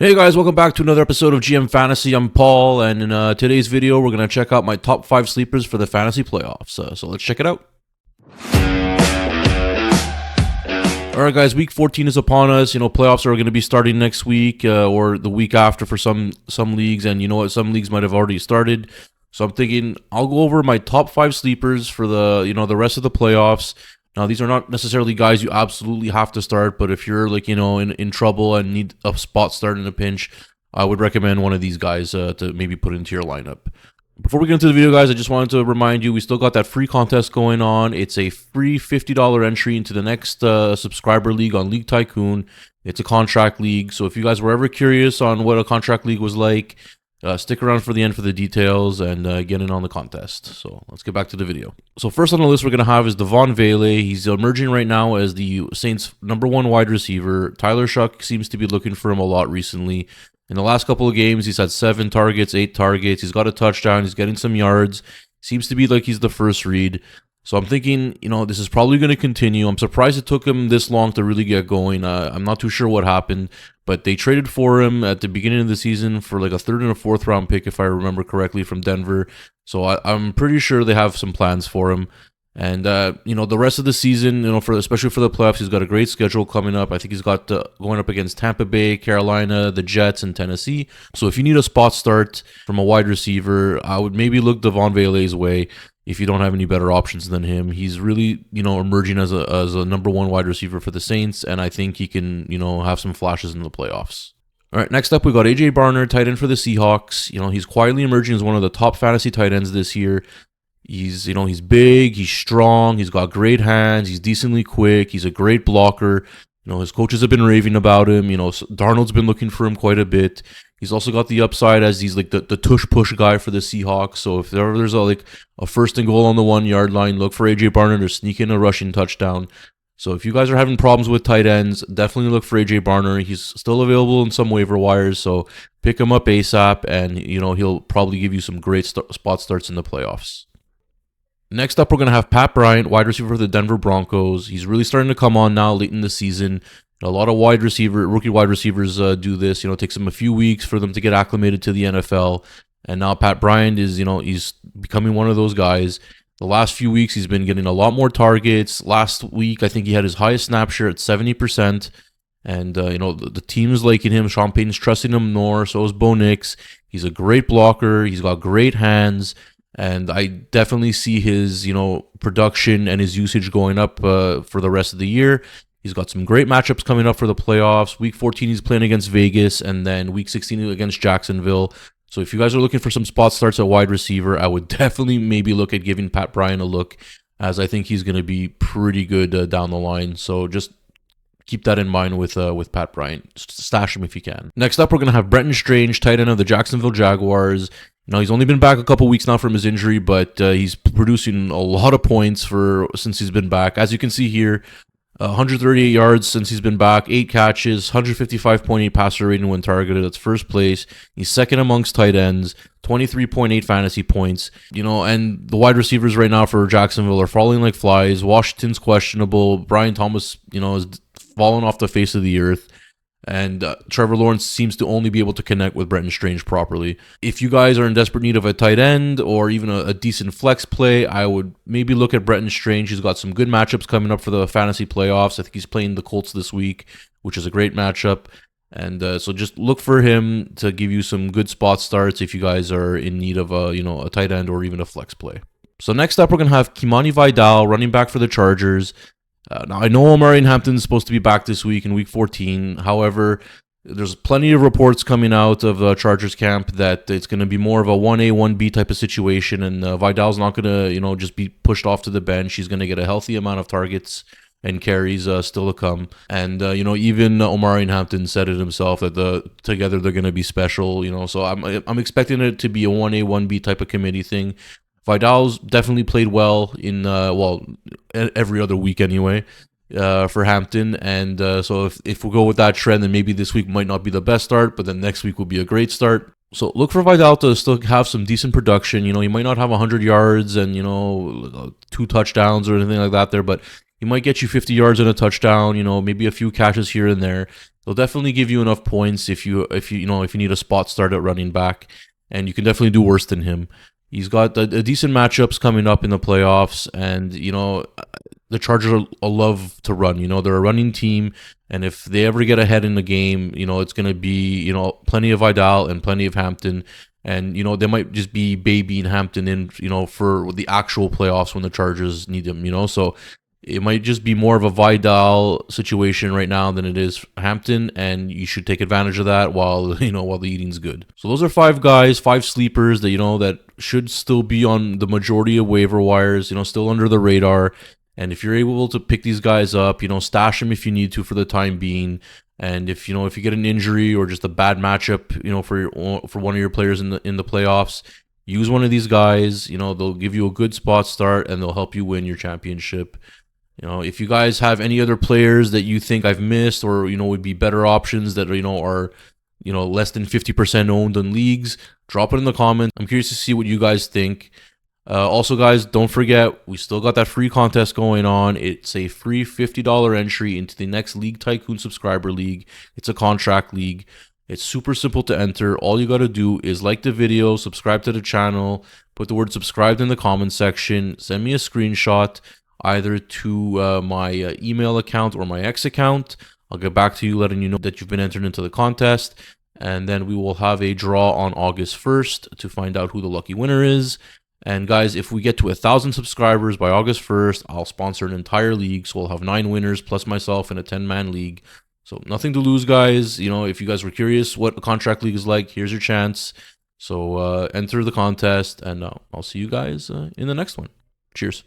Hey guys, welcome back to another episode of GM Fantasy. I'm Paul, and in today's video, we're going to check out my top 5 sleepers for the fantasy playoffs. So let's check it out. Alright guys, week 14 is upon us. Playoffs are going to be starting next week or the week after for some leagues, and you know what, some leagues might have already started. So I'm thinking I'll go over my top 5 sleepers for the rest of the playoffs. Now, these are not necessarily guys you absolutely have to start, but if you're in trouble and need a spot start in a pinch, I would recommend one of these guys to maybe put into your lineup. Before we get into the video, guys, I just wanted to remind you we still got that free contest going on. It's a free $50 entry into the next subscriber league on League Tycoon. It's a contract league, so if you guys were ever curious on what a contract league was like, stick around for the end for the details and get in on the contest. So let's get back to the video. So first on the list we're going to have is Devaughn Vele. He's emerging right now as the Saints' #1 wide receiver. Tyler Shuck seems to be looking for him a lot recently. In the last couple of games, he's had 7 targets, 8 targets. He's got a touchdown. He's getting some yards. Seems to be like he's the first read. So I'm thinking, this is probably going to continue. I'm surprised it took him this long to really get going. I'm not too sure what happened, but they traded for him at the beginning of the season for like a 3rd and a 4th round pick, if I remember correctly, from Denver. So I'm pretty sure they have some plans for him. And, the rest of the season, especially for the playoffs, he's got a great schedule coming up. I think he's got going up against Tampa Bay, Carolina, the Jets, and Tennessee. So if you need a spot start from a wide receiver, I would maybe look Devaughn Vele's way if you don't have any better options than him. He's really, emerging as a #1 wide receiver for the Saints, and I think he can, have some flashes in the playoffs. All right, next up, we got A.J. Barner, tight end for the Seahawks. He's quietly emerging as one of the top fantasy tight ends this year. He's big, he's strong, he's got great hands, he's decently quick, he's a great blocker. His coaches have been raving about him. Darnold's been looking for him quite a bit. He's also got the upside as he's like the tush-push guy for the Seahawks. So if there's a 1st and goal on the 1-yard line, look for A.J. Barner to sneak in a rushing touchdown. So if you guys are having problems with tight ends, definitely look for A.J. Barner. He's still available in some waiver wires, so pick him up ASAP, and he'll probably give you some great spot starts in the playoffs. Next up, we're going to have Pat Bryant, wide receiver for the Denver Broncos. He's really starting to come on now late in the season. A lot of rookie wide receivers do this. It takes them a few weeks for them to get acclimated to the NFL. And now Pat Bryant is, he's becoming one of those guys. The last few weeks, he's been getting a lot more targets. Last week, I think he had his highest snap share at 70%. And, the team is liking him. Sean Payton's trusting him more. So is Bo Nix. He's a great blocker. He's got great hands. And I definitely see his, production and his usage going up for the rest of the year. He's got some great matchups coming up for the playoffs. Week 14, he's playing against Vegas, and then Week 16 against Jacksonville. So if you guys are looking for some spot starts at wide receiver, I would definitely maybe look at giving Pat Bryant a look, as I think he's going to be pretty good down the line. So just keep that in mind with Pat Bryant. Stash him if you can. Next up, we're going to have Brenton Strange, tight end of the Jacksonville Jaguars. He's only been back a couple weeks now from his injury, but he's producing a lot of points since he's been back. As you can see here, 138 yards since he's been back, 8 catches, 155.8 passer rating when targeted. That's first place. He's second amongst tight ends, 23.8 fantasy points. And the wide receivers right now for Jacksonville are falling like flies. Washington's questionable. Brian Thomas, has fallen off the face of the earth. And Trevor Lawrence seems to only be able to connect with Brenton Strange properly. If you guys are in desperate need of a tight end or even a decent flex play, I would maybe look at Brenton Strange. He's got some good matchups coming up for the fantasy playoffs. I think he's playing the Colts this week, which is a great matchup. And so just look for him to give you some good spot starts if you guys are in need of a tight end or even a flex play. So next up, we're going to have Kimani Vidal, running back for the Chargers. Now, I know Omari Hampton is supposed to be back this week in Week 14. However, there's plenty of reports coming out of Chargers camp that it's going to be more of a 1A, 1B type of situation, and Vidal's not going to, just be pushed off to the bench. He's going to get a healthy amount of targets and carries still to come. And, even Omari Hampton said it himself that together they're going to be special, so I'm expecting it to be a 1A, 1B type of committee thing. Vidal's definitely played well in, every other week anyway, for Hampton. And so if we go with that trend, then maybe this week might not be the best start, but then next week will be a great start. So look for Vidal to still have some decent production. He might not have 100 yards and, 2 touchdowns or anything like that there, but He might get you 50 yards and a touchdown, maybe a few catches here and there. He'll definitely give you enough points if you need a spot start at running back, and you can definitely do worse than him. He's got a decent matchups coming up in the playoffs, and the Chargers love to run. They're a running team, and if they ever get ahead in the game, it's going to be plenty of Vidal and plenty of Hampton, and they might just be babying Hampton in for the actual playoffs when the Chargers need him. So it might just be more of a Vidal situation right now than it is Hampton, and you should take advantage of that while the eating's good. So those are 5 guys, 5 sleepers that that should still be on the majority of waiver wires, still under the radar. And if you're able to pick these guys up, stash them if you need to for the time being. And if you get an injury or just a bad matchup, for one of your players in the playoffs, use one of these guys. They'll give you a good spot start and they'll help you win your championship. If you guys have any other players that you think I've missed or would be better options that are less than 50% owned in leagues, drop it in the comments. I'm curious to see what you guys think. Also, guys, don't forget, we still got that free contest going on. It's a free $50 entry into the next League Tycoon subscriber league. It's a contract league. It's super simple to enter. All you got to do is like the video, subscribe to the channel, put the word subscribed in the comment section, send me a screenshot either to my email account or my X account. I'll get back to you letting you know that you've been entered into the contest, and then we will have a draw on August 1st to find out who the lucky winner is. And guys, if we get to 1,000 subscribers by August 1st, I'll sponsor an entire league, so we'll have 9 winners plus myself in a 10-man league. So nothing to lose, guys. If you guys were curious what a contract league is like, here's your chance. So enter the contest, and I'll see you guys in the next one. Cheers.